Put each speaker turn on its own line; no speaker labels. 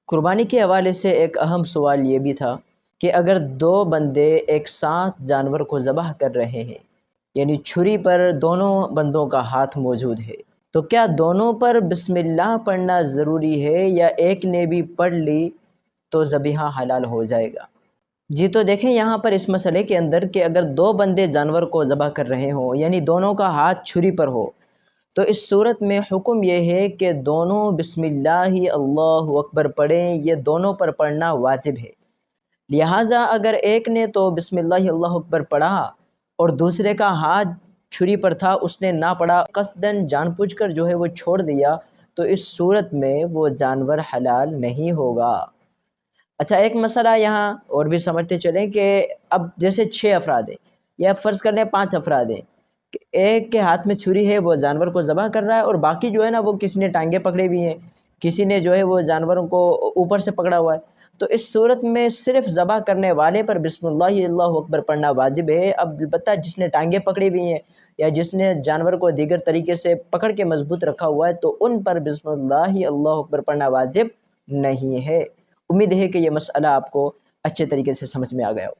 قربانی کے حوالے سے ایک اہم سوال یہ بھی تھا کہ اگر دو بندے ایک ساتھ جانور کو ذبح کر رہے ہیں، یعنی چھری پر دونوں بندوں کا ہاتھ موجود ہے، تو کیا دونوں پر بسم اللہ پڑھنا ضروری ہے یا ایک نے بھی پڑھ لی تو ذبیحہ حلال ہو جائے گا؟ جی تو دیکھیں یہاں پر اس مسئلے کے اندر کہ اگر دو بندے جانور کو ذبح کر رہے ہوں، یعنی دونوں کا ہاتھ چھری پر ہو، تو اس صورت میں حکم یہ ہے کہ دونوں بسم اللہ اللہ اکبر پڑھیں، یہ دونوں پر پڑھنا واجب ہے۔ لہٰذا اگر ایک نے تو بسم اللہ اللہ اکبر پڑھا اور دوسرے کا ہاتھ چھری پر تھا، اس نے نہ پڑھا، قصداً جان بوجھ کر جو ہے وہ چھوڑ دیا، تو اس صورت میں وہ جانور حلال نہیں ہوگا۔ اچھا ایک مسئلہ یہاں اور بھی سمجھتے چلیں کہ اب جیسے 6 افراد ہیں یا فرض کر لیں 5 افراد ہیں، کہ ایک کے ہاتھ میں چھری ہے، وہ جانور کو ذبح کر رہا ہے، اور باقی جو ہے نا وہ کسی نے ٹانگیں پکڑے ہوئی ہیں، کسی نے جو ہے وہ جانوروں کو اوپر سے پکڑا ہوا ہے، تو اس صورت میں صرف ذبح کرنے والے پر بسم اللہ اللہ اکبر پڑھنا واجب ہے۔ اب البتہ جس نے ٹانگیں پکڑی ہوئی ہیں یا جس نے جانور کو دیگر طریقے سے پکڑ کے مضبوط رکھا ہوا ہے، تو ان پر بسم اللہ اللہ اکبر پڑھنا واجب نہیں ہے۔ امید ہے کہ یہ مسئلہ آپ کو اچھے طریقے سے سمجھ میں آ گیا ہو۔